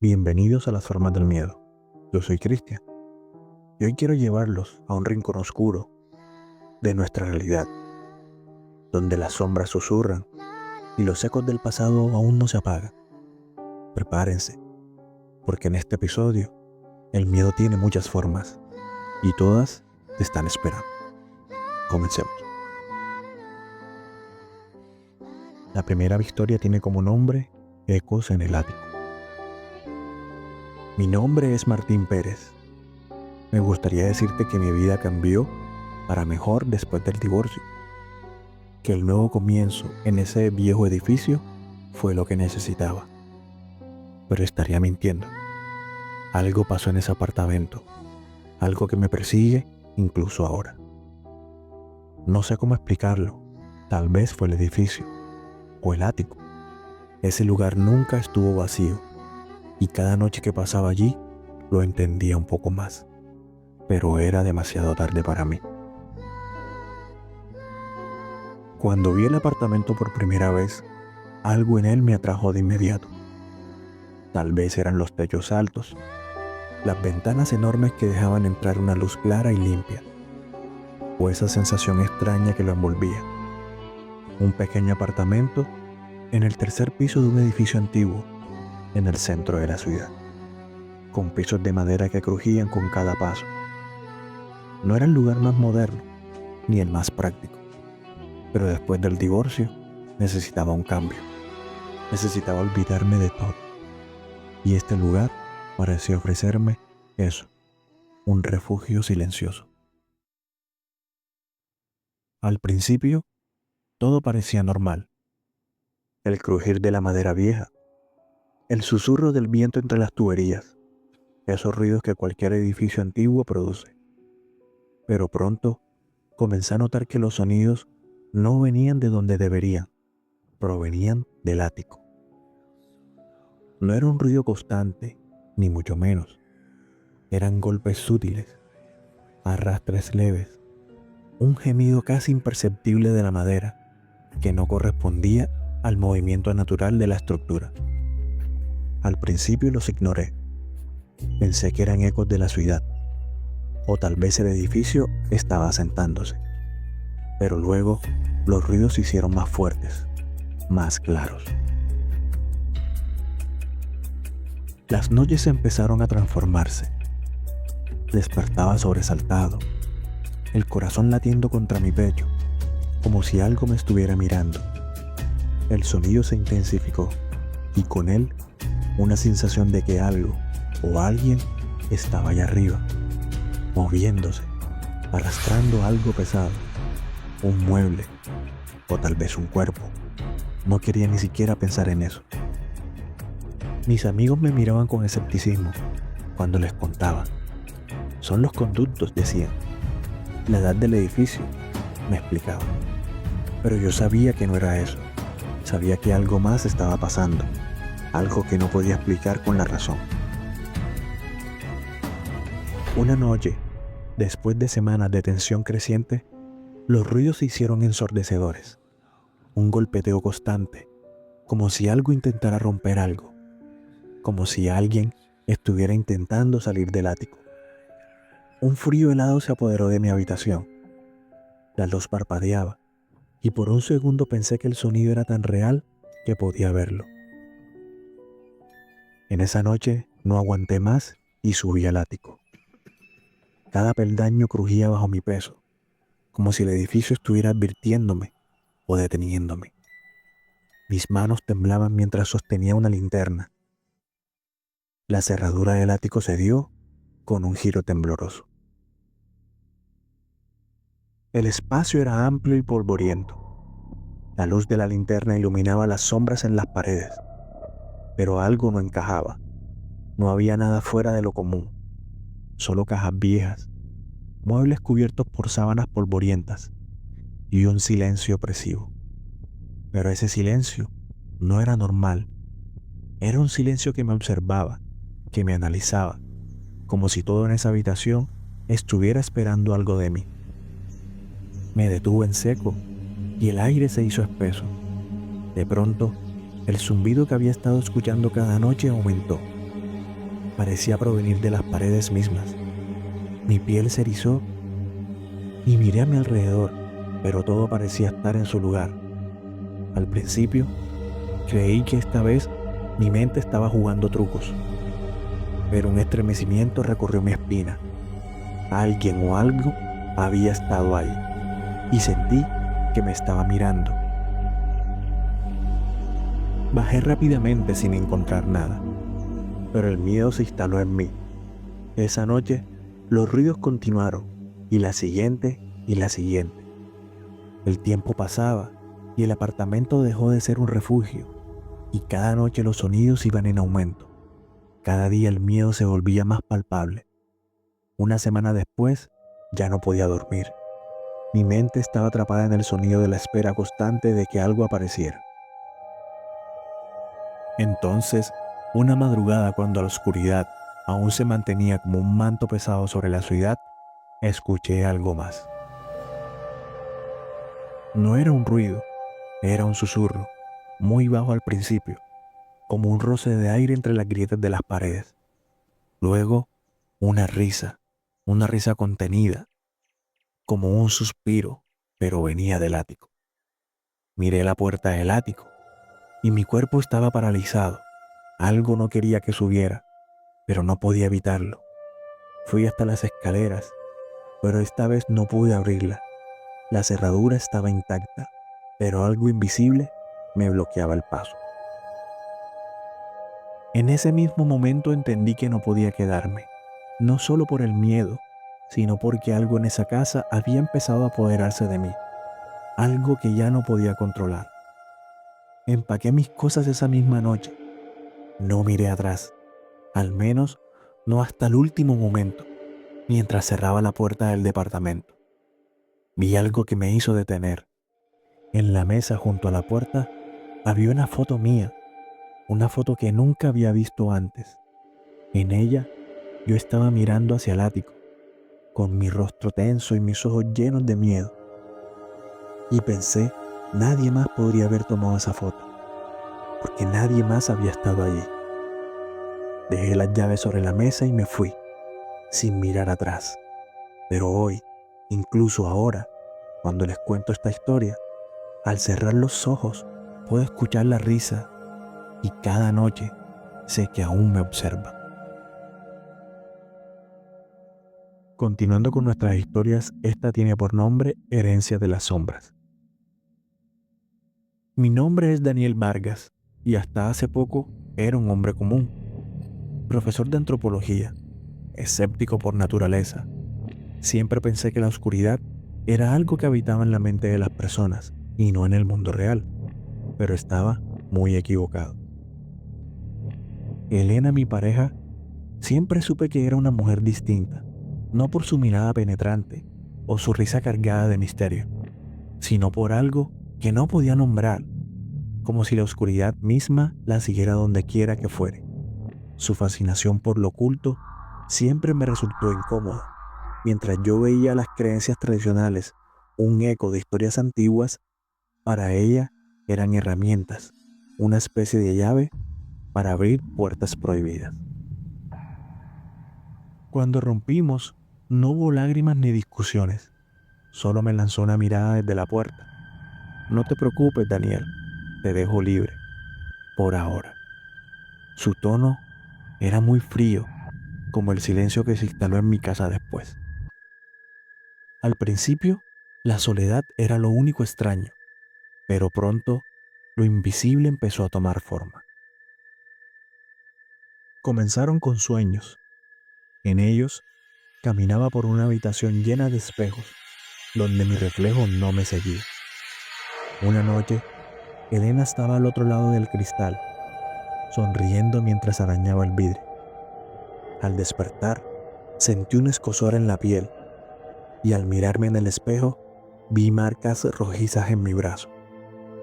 Bienvenidos a las formas del miedo. Yo soy Cristian y hoy quiero llevarlos a un rincón oscuro de nuestra realidad, donde las sombras susurran y los ecos del pasado aún no se apagan. Prepárense, porque en este episodio el miedo tiene muchas formas y todas te están esperando. Comencemos. La primera historia tiene como nombre Ecos en el ático. Mi nombre es Martín Pérez. Me gustaría decirte que mi vida cambió para mejor después del divorcio, que el nuevo comienzo en ese viejo edificio fue lo que necesitaba. Pero estaría mintiendo. Algo pasó en ese apartamento, algo que me persigue incluso ahora. No sé cómo explicarlo, tal vez fue el edificio o el ático. Ese lugar nunca estuvo vacío y cada noche que pasaba allí lo entendía un poco más, pero era demasiado tarde para mí. Cuando vi el apartamento por primera vez, algo en él me atrajo de inmediato. Tal vez eran los techos altos, las ventanas enormes que dejaban entrar una luz clara y limpia, o esa sensación extraña que lo envolvía. Un pequeño apartamento en el tercer piso de un edificio antiguo, en el centro de la ciudad, con pisos de madera que crujían con cada paso. No era el lugar más moderno, ni el más práctico, pero después del divorcio necesitaba un cambio. Necesitaba olvidarme de todo. Y este lugar pareció ofrecerme eso, un refugio silencioso. Al principio, todo parecía normal. El crujir de la madera vieja, el susurro del viento entre las tuberías, esos ruidos que cualquier edificio antiguo produce. Pero pronto comencé a notar que los sonidos no venían de donde deberían, provenían del ático. No era un ruido constante, ni mucho menos. Eran golpes sutiles, arrastres leves, un gemido casi imperceptible de la madera que no correspondía al movimiento natural de la estructura. Al principio los ignoré. Pensé que eran ecos de la ciudad, o tal vez el edificio estaba asentándose. Pero luego los ruidos se hicieron más fuertes, más claros. Las noches empezaron a transformarse. Despertaba sobresaltado, el corazón latiendo contra mi pecho, como si algo me estuviera mirando. El sonido se intensificó y con él una sensación de que algo o alguien estaba allá arriba, moviéndose, arrastrando algo pesado, un mueble o tal vez un cuerpo. No quería ni siquiera pensar en eso. Mis amigos me miraban con escepticismo cuando les contaba. Son los conductos, decían. La edad del edificio, me explicaban. Pero yo sabía que no era eso. Sabía que algo más estaba pasando, algo que no podía explicar con la razón. Una noche, después de semanas de tensión creciente, los ruidos se hicieron ensordecedores. Un golpeteo constante, como si algo intentara romper algo, como si alguien estuviera intentando salir del ático. Un frío helado se apoderó de mi habitación. La luz parpadeaba, y por un segundo pensé que el sonido era tan real que podía verlo. En esa noche no aguanté más y subí al ático. Cada peldaño crujía bajo mi peso, como si el edificio estuviera advirtiéndome o deteniéndome. Mis manos temblaban mientras sostenía una linterna. La cerradura del ático se dio con un giro tembloroso. El espacio era amplio y polvoriento. La luz de la linterna iluminaba las sombras en las paredes, pero algo no encajaba. No había nada fuera de lo común, solo cajas viejas, muebles cubiertos por sábanas polvorientas y un silencio opresivo. Pero ese silencio no era normal. Era un silencio que me observaba, que me analizaba, como si todo en esa habitación estuviera esperando algo de mí. Me detuve en seco y el aire se hizo espeso. De pronto, el zumbido que había estado escuchando cada noche aumentó. parecía provenir de las paredes mismas. Mi piel se erizó y miré a mi alrededor, pero todo parecía estar en su lugar. Al principio, creí que esta vez mi mente estaba jugando trucos, pero un estremecimiento recorrió mi espina. Alguien o algo había estado ahí y sentí que me estaba mirando. Bajé rápidamente sin encontrar nada, pero el miedo se instaló en mí. Esa noche, los ruidos continuaron, y la siguiente, y la siguiente. El tiempo pasaba, y el apartamento dejó de ser un refugio, y cada noche los sonidos iban en aumento. Cada día el miedo se volvía más palpable. Una semana después, ya no podía dormir. Mi mente estaba atrapada en el sonido de la espera constante de que algo apareciera. Entonces, una madrugada, cuando la oscuridad aún se mantenía como un manto pesado sobre la ciudad, escuché algo más. No era un ruido, era un susurro, muy bajo al principio, como un roce de aire entre las grietas de las paredes. Luego, una risa contenida, como un suspiro, pero venía del ático. Miré la puerta del ático y mi cuerpo estaba paralizado. Algo no quería que subiera, pero no podía evitarlo. Fui hasta las escaleras, pero esta vez no pude abrirla. La cerradura estaba intacta, pero algo invisible me bloqueaba el paso. En ese mismo momento entendí que no podía quedarme, no solo por el miedo, sino porque algo en esa casa había empezado a apoderarse de mí, algo que ya no podía controlar. Empaqué mis cosas esa misma noche. No miré atrás, al menos no hasta el último momento, mientras cerraba la puerta del departamento. Vi algo que me hizo detener. En la mesa junto a la puerta había una foto mía, una foto que nunca había visto antes. En ella yo estaba mirando hacia el ático, con mi rostro tenso y mis ojos llenos de miedo. Y pensé, nadie más podría haber tomado esa foto, porque nadie más había estado allí. Dejé las llaves sobre la mesa y me fui, sin mirar atrás. Pero hoy, incluso ahora, cuando les cuento esta historia, al cerrar los ojos puedo escuchar la risa y cada noche sé que aún me observa. Continuando con nuestras historias, esta tiene por nombre Herencia de las Sombras. Mi nombre es Daniel Vargas y hasta hace poco era un hombre común, profesor de antropología, escéptico por naturaleza. Siempre pensé que la oscuridad era algo que habitaba en la mente de las personas y no en el mundo real, pero estaba muy equivocado. Elena, mi pareja, siempre supe que era una mujer distinta, no por su mirada penetrante o su risa cargada de misterio, sino por algo que no podía nombrar, como si la oscuridad misma la siguiera donde quiera que fuere. Su fascinación por lo oculto siempre me resultó incómoda. Mientras yo veía las creencias tradicionales, un eco de historias antiguas, para ella eran herramientas, una especie de llave para abrir puertas prohibidas. Cuando rompimos, no hubo lágrimas ni discusiones, solo me lanzó una mirada desde la puerta. No te preocupes, Daniel, te dejo libre, por ahora. Su tono era muy frío, como el silencio que se instaló en mi casa después. Al principio, la soledad era lo único extraño, pero pronto lo invisible empezó a tomar forma. Comenzaron con sueños. En ellos, caminaba por una habitación llena de espejos, donde mi reflejo no me seguía. Una noche, Elena estaba al otro lado del cristal, sonriendo mientras arañaba el vidrio. Al despertar, sentí un escozor en la piel y al mirarme en el espejo, vi marcas rojizas en mi brazo,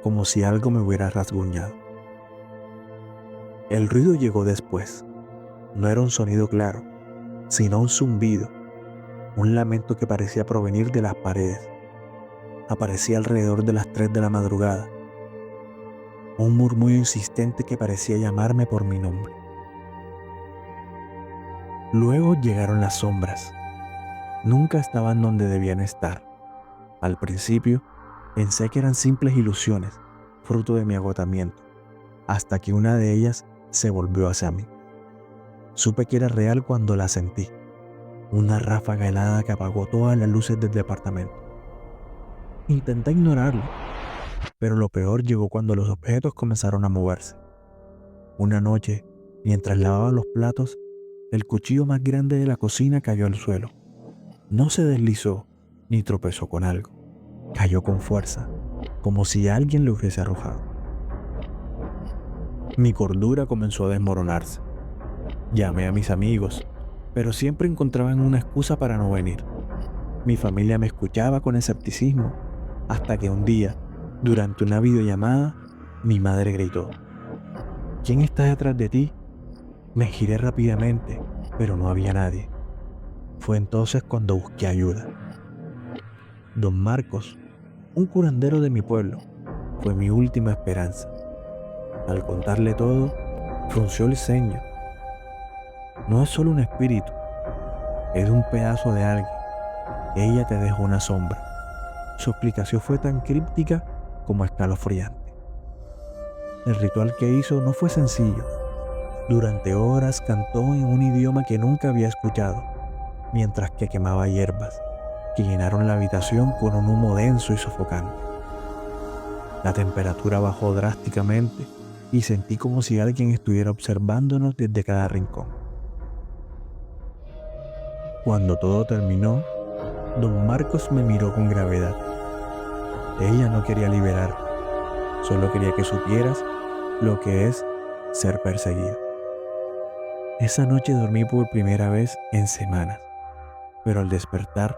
como si algo me hubiera rasguñado. El ruido llegó después. No era un sonido claro, sino un zumbido, un lamento que parecía provenir de las paredes. Aparecía alrededor de las 3 de la madrugada, un murmullo insistente que parecía llamarme por mi nombre. Luego llegaron las sombras. Nunca estaban donde debían estar. Al principio, pensé que eran simples ilusiones, fruto de mi agotamiento, hasta que una de ellas se volvió hacia mí. Supe que era real cuando la sentí, una ráfaga helada que apagó todas las luces del departamento. Intenté ignorarlo, pero lo peor llegó cuando los objetos comenzaron a moverse. Una noche, mientras lavaba los platos, el cuchillo más grande de la cocina cayó al suelo. No se deslizó ni tropezó con algo. Cayó con fuerza, como si alguien lo hubiese arrojado. Mi cordura comenzó a desmoronarse. Llamé a mis amigos, pero siempre encontraban una excusa para no venir. Mi familia me escuchaba con escepticismo, hasta que un día, durante una videollamada, mi madre gritó: ¿Quién está detrás de ti? Me giré rápidamente, pero no había nadie. Fue entonces cuando busqué ayuda. Don Marcos, un curandero de mi pueblo, fue mi última esperanza. Al contarle todo, frunció el ceño. No es solo un espíritu, es un pedazo de alguien. Ella te dejó una sombra. Su explicación fue tan críptica como escalofriante. El ritual que hizo no fue sencillo. Durante horas cantó en un idioma que nunca había escuchado, mientras que quemaba hierbas que llenaron la habitación con un humo denso y sofocante. La temperatura bajó drásticamente y sentí como si alguien estuviera observándonos desde cada rincón. Cuando todo terminó, don Marcos me miró con gravedad. Ella no quería liberar, solo quería que supieras lo que es ser perseguido. Esa noche dormí por primera vez en semanas, pero al despertar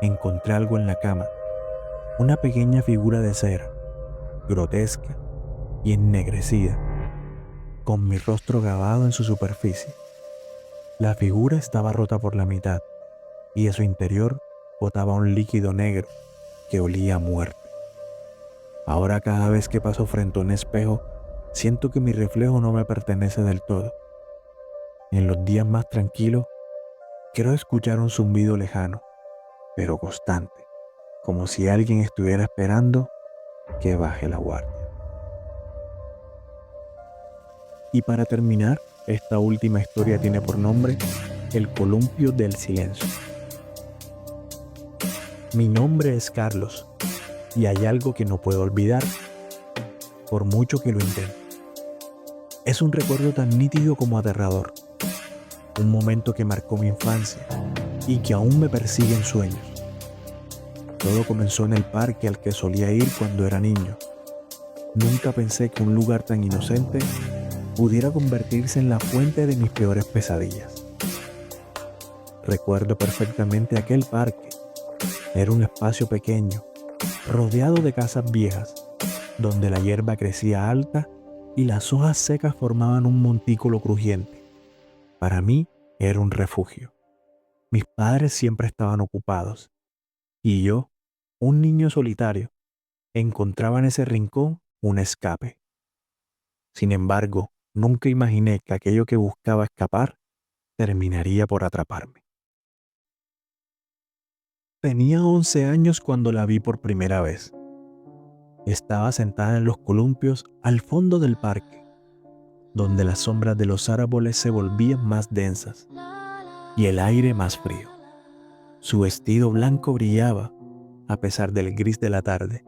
encontré algo en la cama, una pequeña figura de cera, grotesca y ennegrecida, con mi rostro grabado en su superficie. La figura estaba rota por la mitad y de su interior botaba un líquido negro que olía a muerte. Ahora cada vez que paso frente a un espejo, siento que mi reflejo no me pertenece del todo. En los días más tranquilos, quiero escuchar un zumbido lejano, pero constante, como si alguien estuviera esperando que baje la guardia. Y para terminar, esta última historia tiene por nombre El Columpio del Silencio. Mi nombre es Carlos y hay algo que no puedo olvidar, por mucho que lo intente. Es un recuerdo tan nítido como aterrador, un momento que marcó mi infancia y que aún me persigue en sueños. Todo comenzó en el parque al que solía ir cuando era niño. Nunca pensé que un lugar tan inocente pudiera convertirse en la fuente de mis peores pesadillas. Recuerdo perfectamente aquel parque. Era un espacio pequeño, rodeado de casas viejas, donde la hierba crecía alta y las hojas secas formaban un montículo crujiente. Para mí era un refugio. Mis padres siempre estaban ocupados y yo, un niño solitario, encontraba en ese rincón un escape. Sin embargo, nunca imaginé que aquello que buscaba escapar terminaría por atraparme. Tenía 11 años cuando la vi por primera vez. Estaba sentada en los columpios al fondo del parque, donde las sombras de los árboles se volvían más densas y el aire más frío. Su vestido blanco brillaba a pesar del gris de la tarde,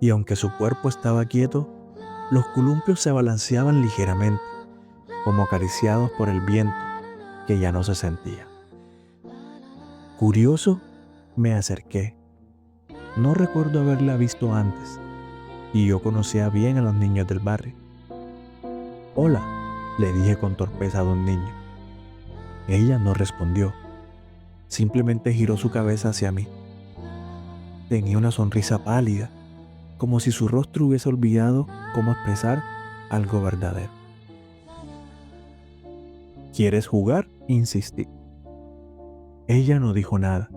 y aunque su cuerpo estaba quieto, los columpios se balanceaban ligeramente, como acariciados por el viento que ya no se sentía. Curioso, me acerqué. No recuerdo haberla visto antes, y yo conocía bien a los niños del barrio. «Hola», le dije con torpeza a un niño. Ella no respondió, simplemente giró su cabeza hacia mí. Tenía una sonrisa pálida, como si su rostro hubiese olvidado cómo expresar algo verdadero. «¿Quieres jugar?», insistí. Ella no dijo nada,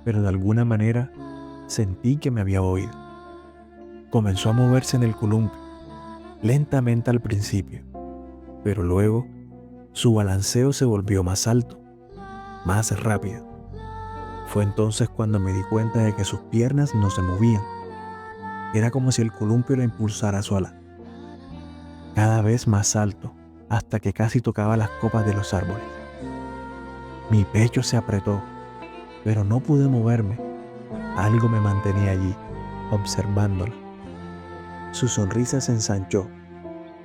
pero de alguna manera sentí que me había oído. Comenzó a moverse en el columpio, lentamente al principio, pero luego Su balanceo se volvió más alto, más rápido. Fue entonces cuando me di cuenta de que sus piernas no se movían. Era como si el columpio la impulsara sola, cada vez más alto, hasta que casi tocaba las copas de los árboles. Mi pecho se apretó, pero no pude moverme. Algo me mantenía allí, observándola. Su sonrisa se ensanchó,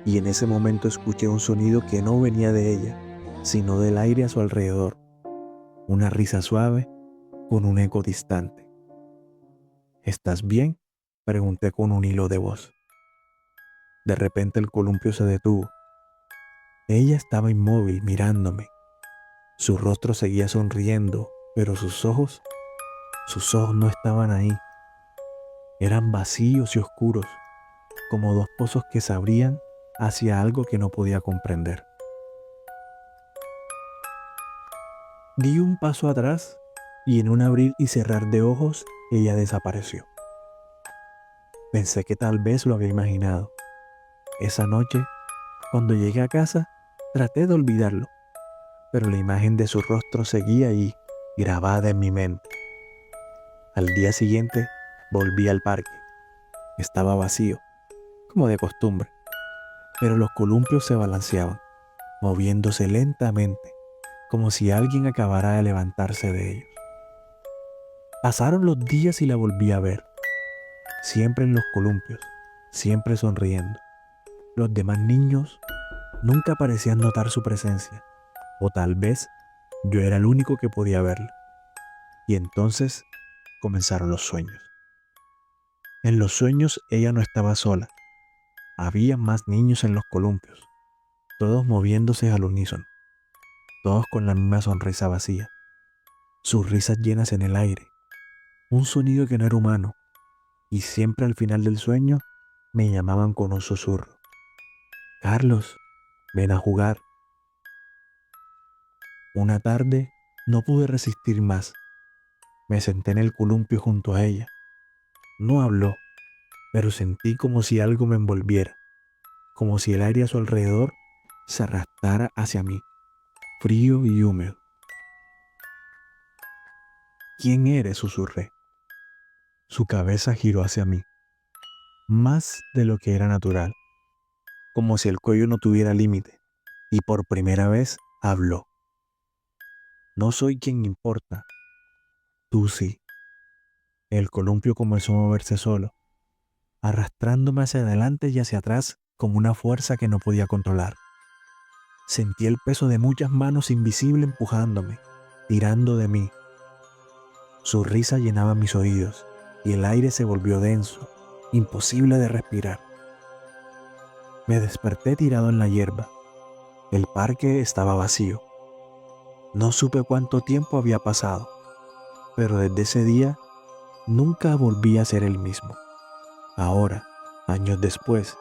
y en ese momento escuché un sonido que no venía de ella, sino del aire a su alrededor. Una risa suave con un eco distante. ¿Estás bien?, pregunté con un hilo de voz. De repente el columpio se detuvo. Ella estaba inmóvil mirándome. Su rostro seguía sonriendo, pero sus ojos no estaban ahí. Eran vacíos y oscuros, como dos pozos que se abrían hacia algo que no podía comprender. Di un paso atrás y en un abrir y cerrar de ojos ella desapareció. Pensé que tal vez lo había imaginado. Esa noche, cuando llegué a casa, traté de olvidarlo, pero la imagen de su rostro seguía ahí, grabada en mi mente. Al día siguiente, volví al parque. Estaba vacío, como de costumbre, pero los columpios se balanceaban, moviéndose lentamente, como si alguien acabara de levantarse de ellos. Pasaron los días y la volví a ver, siempre en los columpios, siempre sonriendo. Los demás niños nunca parecían notar su presencia, o tal vez yo era el único que podía verla. Y entonces comenzaron los sueños. En los sueños ella no estaba sola. Había más niños en los columpios, todos moviéndose al unísono, todos con la misma sonrisa vacía, sus risas llenas en el aire, un sonido que no era humano, y siempre al final del sueño me llamaban con un susurro: Carlos, ven a jugar. Una tarde no pude resistir más. Me senté en el columpio junto a ella. No habló, pero sentí como si algo me envolviera, como si el aire a su alrededor se arrastrara hacia mí, frío y húmedo. ¿Quién eres?, susurré. Su cabeza giró hacia mí, más de lo que era natural, como si el cuello no tuviera límite, y por primera vez habló. No soy quien importa, tú sí. El columpio comenzó a moverse solo, arrastrándome hacia adelante y hacia atrás con una fuerza que no podía controlar. Sentí el peso de muchas manos invisibles empujándome, tirando de mí. Su risa llenaba mis oídos y el aire se volvió denso, imposible de respirar. Me desperté tirado en la hierba. El parque estaba vacío. No supe cuánto tiempo había pasado, pero desde ese día nunca volví a ser el mismo. Ahora, años después,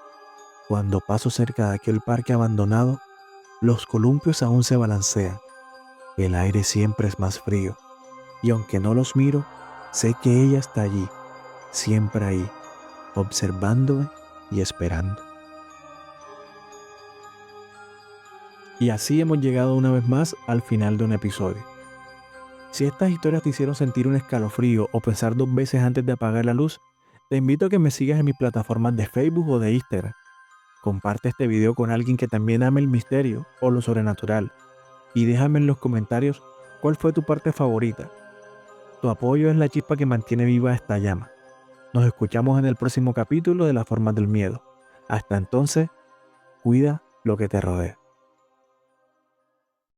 cuando paso cerca de aquel parque abandonado, los columpios aún se balancean. El aire siempre es más frío, y aunque no los miro, sé que ella está allí, siempre ahí, observándome y esperando. Y así hemos llegado una vez más al final de un episodio. Si estas historias te hicieron sentir un escalofrío o pensar dos veces antes de apagar la luz, te invito a que me sigas en mis plataformas de Facebook o de Instagram. Comparte este video con alguien que también ame el misterio o lo sobrenatural. Y déjame en los comentarios cuál fue tu parte favorita. Tu apoyo es la chispa que mantiene viva esta llama. Nos escuchamos en el próximo capítulo de Las Formas del Miedo. Hasta entonces, cuida lo que te rodea.